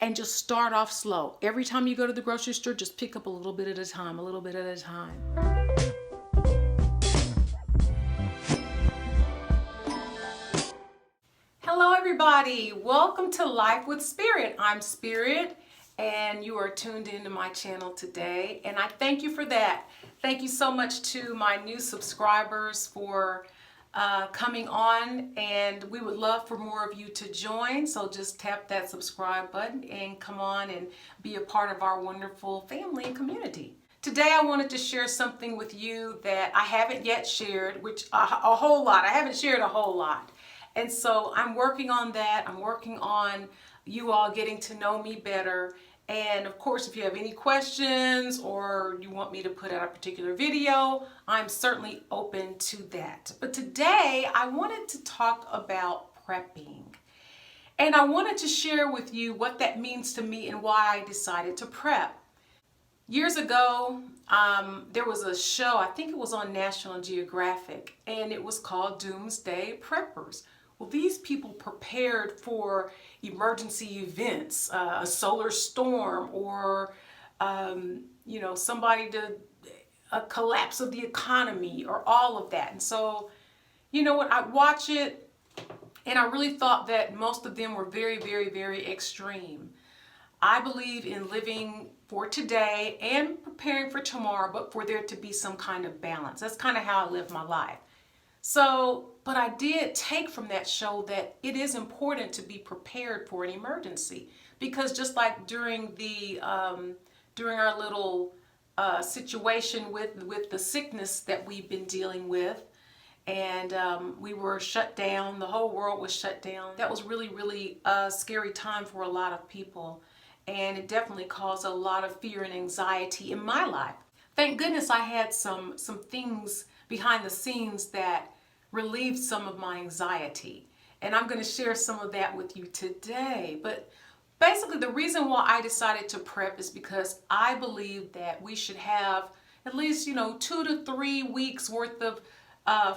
and just start off slow. Every time you go to the grocery store, just pick up a little bit at a time, a little bit at a time. Hello everybody, welcome to Life with Spirit. I'm Spirit and you are tuned into my channel today, and I thank you for that. Thank you so much to my new subscribers for coming on, and we would love for more of you to join. So just tap that subscribe button and come on and be a part of our wonderful family and community. Today I wanted to share something with you that I haven't yet shared, which a whole lot. I haven't shared a whole lot. And so I'm working on that. I'm working on you all getting to know me better. And of course, if you have any questions or you want me to put out a particular video, I'm certainly open to that. But today I wanted to talk about prepping. And I wanted to share with you what that means to me and why I decided to prep. Years ago, there was a show, I think it was on National Geographic, and it was called Doomsday Preppers. Well, these people prepared for emergency events, a solar storm, or a collapse of the economy, or all of that. And so, you know what, I watch it, and I really thought that most of them were very, very, very extreme. I believe in living for today and preparing for tomorrow, but for there to be some kind of balance. That's kind of how I live my life. So, but I did take from that show that it is important to be prepared for an emergency, because just like during our little situation with the sickness that we've been dealing with, and we were shut down, the whole world was shut down. That was really, really a scary time for a lot of people, and it definitely caused a lot of fear and anxiety in my life. Thank goodness I had some things behind the scenes that relieved some of my anxiety, and I'm going to share some of that with you today. But basically, the reason why I decided to prep is because I believe that we should have at least 2 to 3 weeks worth of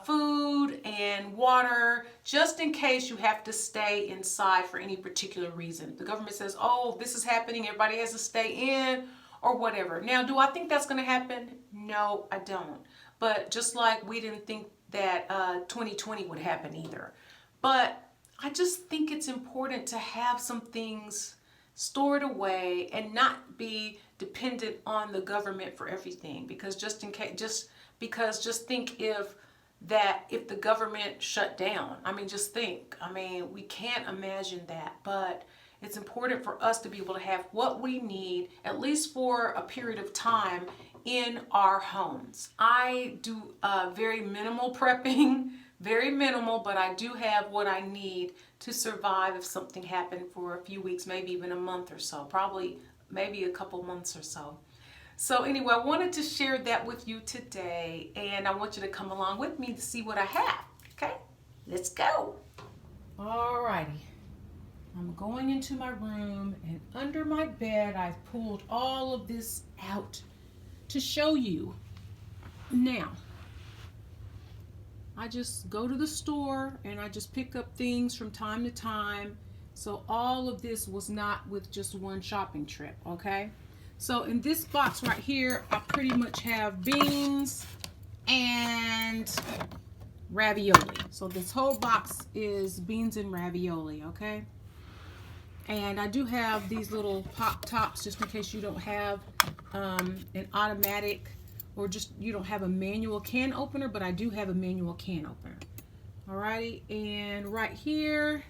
food and water, just in case you have to stay inside for any particular reason. The government says, oh, this is happening, everybody has to stay in, or whatever. Now, do I think that's going to happen? No, I don't. But just like we didn't think that 2020 would happen either. But I just think it's important to have some things stored away and not be dependent on the government for everything. Because just think if the government shut down, we can't imagine that. But it's important for us to be able to have what we need, at least for a period of time, in our homes. I do very minimal prepping, very minimal, but I do have what I need to survive if something happened for a few weeks, maybe even a month or so, probably maybe a couple months or so. So anyway, I wanted to share that with you today, and I want you to come along with me to see what I have. Okay, let's go. Alrighty. I'm going into my room, and under my bed I've pulled all of this out to show you. Now, I just go to the store and I just pick up things from time to time. So all of this was not with just one shopping trip, okay? So in this box right here, I pretty much have beans and ravioli. So this whole box is beans and ravioli, okay? And I do have these little pop tops just in case you don't have an automatic, or just you don't have a manual can opener, but I do have a manual can opener. Alrighty, and right here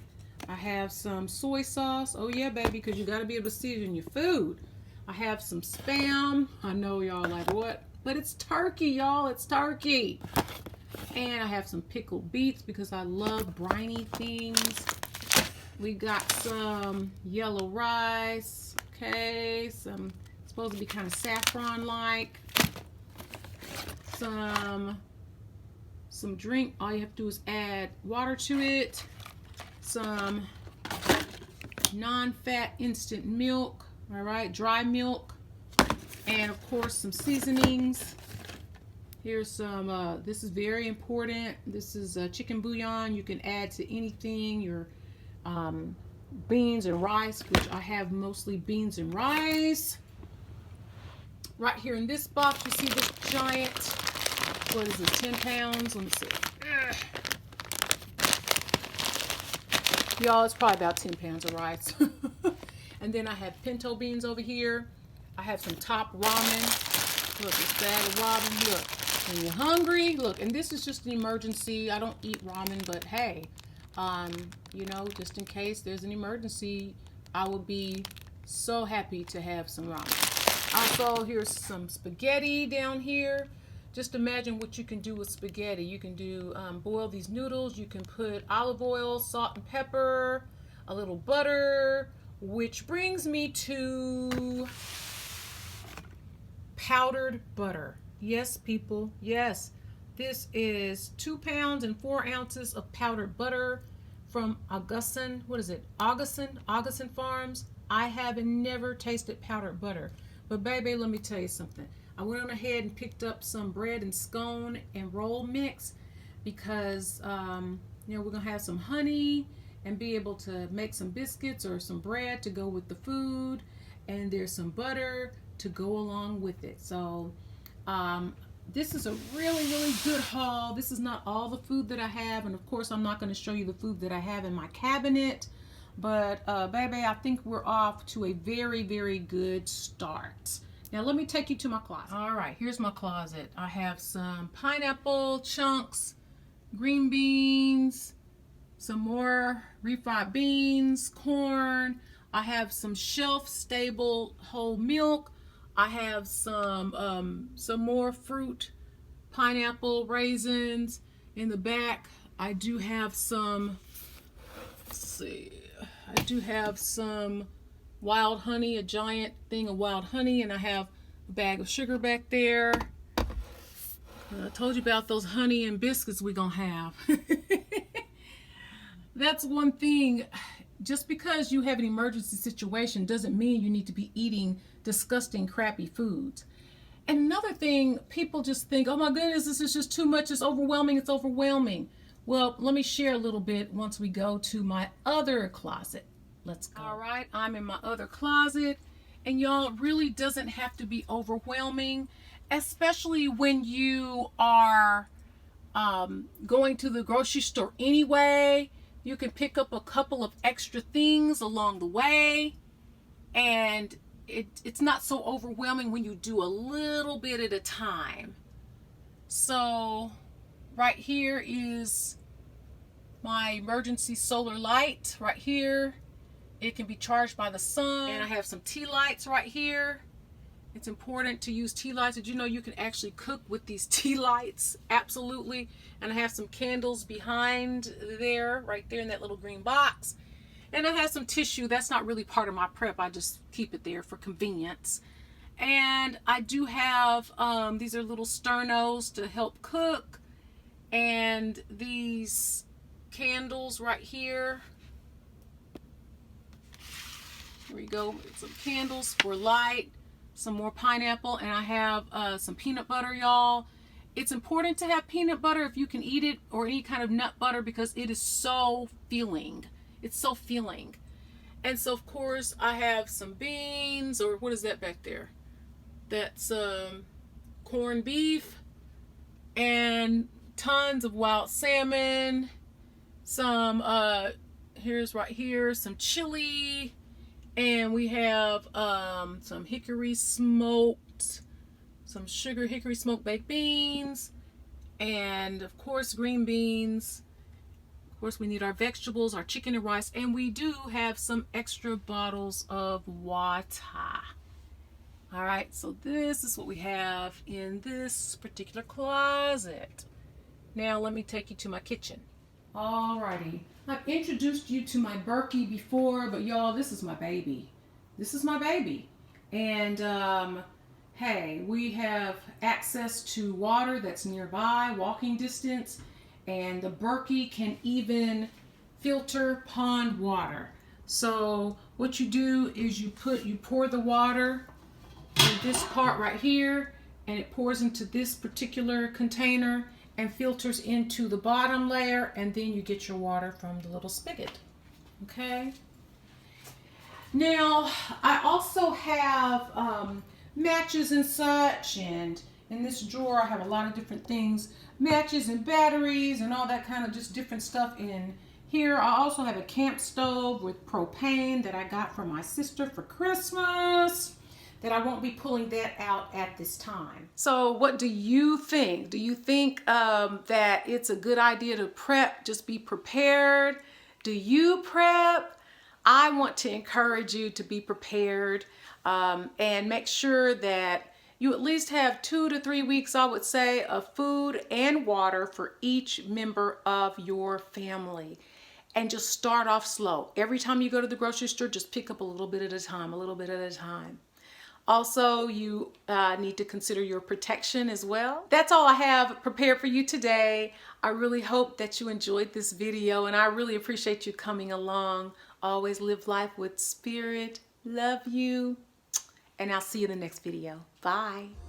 I have some soy sauce. Oh yeah, baby, because you got to be able to season your food. I have some Spam. I know y'all like, what? But it's turkey, y'all. It's turkey. And I have some pickled beets because I love briny things. We got some yellow rice, okay, some supposed to be kind of saffron-like, some drink. All you have to do is add water to it, some non-fat instant milk, all right, dry milk, and of course some seasonings. Here's some, this is very important. This is chicken bouillon. You can add to anything, your beans and rice, which I have mostly beans and rice. Right here in this box, you see this giant, what is it, 10 pounds? Let me see. Y'all, it's probably about 10 pounds of rice. And then I have pinto beans over here. I have some top ramen. Look, this bag of ramen. Look, when you're hungry, look, and this is just an emergency. I don't eat ramen, but hey, you know, just in case there's an emergency, I would be so happy to have some ramen. Also, here's some spaghetti down here. Just imagine what you can do with spaghetti. You can do boil these noodles. You can put olive oil, salt and pepper, a little butter, which brings me to powdered butter. Yes, people, yes. This is 2 pounds and 4 ounces of powdered butter from Augustin. What is it? Augustin Farms. I have never tasted powdered butter. But baby, let me tell you something. I went on ahead and picked up some bread and scone and roll mix because, you know, we're going to have some honey and be able to make some biscuits or some bread to go with the food. And there's some butter to go along with it. So this is a really, really good haul. This is not all the food that I have. And of course, I'm not going to show you the food that I have in my cabinet. But baby, I think we're off to a very, very good start. Now let me take you to my closet. All right, here's my closet. I have some pineapple chunks, green beans, some more refried beans, corn. I have some shelf-stable whole milk. I have some more fruit, pineapple, raisins. In the back, I do have some, let's see, I do have some wild honey, a giant thing of wild honey, and I have a bag of sugar back there. I told you about those honey and biscuits we're gonna have. That's one thing. Just because you have an emergency situation doesn't mean you need to be eating disgusting, crappy foods. And another thing, people just think, oh my goodness, this is just too much, it's overwhelming, it's overwhelming. Well, let me share a little bit once we go to my other closet. Let's go. All right, I'm in my other closet, and y'all, it really doesn't have to be overwhelming, especially when you are going to the grocery store anyway. You can pick up a couple of extra things along the way, and it's not so overwhelming when you do a little bit at a time. So right here is my emergency solar light right here. It can be charged by the sun. And I have some tea lights right here. It's important to use tea lights. Did you know you can actually cook with these tea lights? Absolutely. And I have some candles behind there, right there in that little green box. And I have some tissue. That's not really part of my prep. I just keep it there for convenience. And I do have, these are little sternos to help cook. And these candles right here. Here we go. Some candles for light. Some more pineapple, and I have some peanut butter, y'all. It's important to have peanut butter if you can eat it, or any kind of nut butter, because it is so filling. It's so filling. And so of course I have some beans, or what is that back there? That's corned beef, and tons of wild salmon. Some here's right here some chili. And we have some hickory smoked, some sugar hickory smoked baked beans, and of course green beans. Of course we need our vegetables, our chicken and rice, and we do have some extra bottles of water. All right, so this is what we have in this particular closet. Now let me take you to my kitchen. Alrighty, I've introduced you to my Berkey before, but y'all, this is my baby. This is my baby. And hey, we have access to water that's nearby, walking distance, and the Berkey can even filter pond water. So what you do is you pour the water in this part right here, and it pours into this particular container and filters into the bottom layer, and then you get your water from the little spigot. Okay, Now, I also have matches and such, and in this drawer I have a lot of different things, matches and batteries and all that kind of just different stuff in here. I also have a camp stove with propane that I got from my sister for Christmas, that I won't be pulling that out at this time. So what do you think? Do you think that it's a good idea to prep, just be prepared? Do you prep? I want to encourage you to be prepared and make sure that you at least have 2 to 3 weeks, I would say, of food and water for each member of your family. And just start off slow. Every time you go to the grocery store, just pick up a little bit at a time, a little bit at a time. Also, you need to consider your protection as well. That's all I have prepared for you today. I really hope that you enjoyed this video, and I really appreciate you coming along. Always live life with spirit. Love you. And I'll see you in the next video. Bye.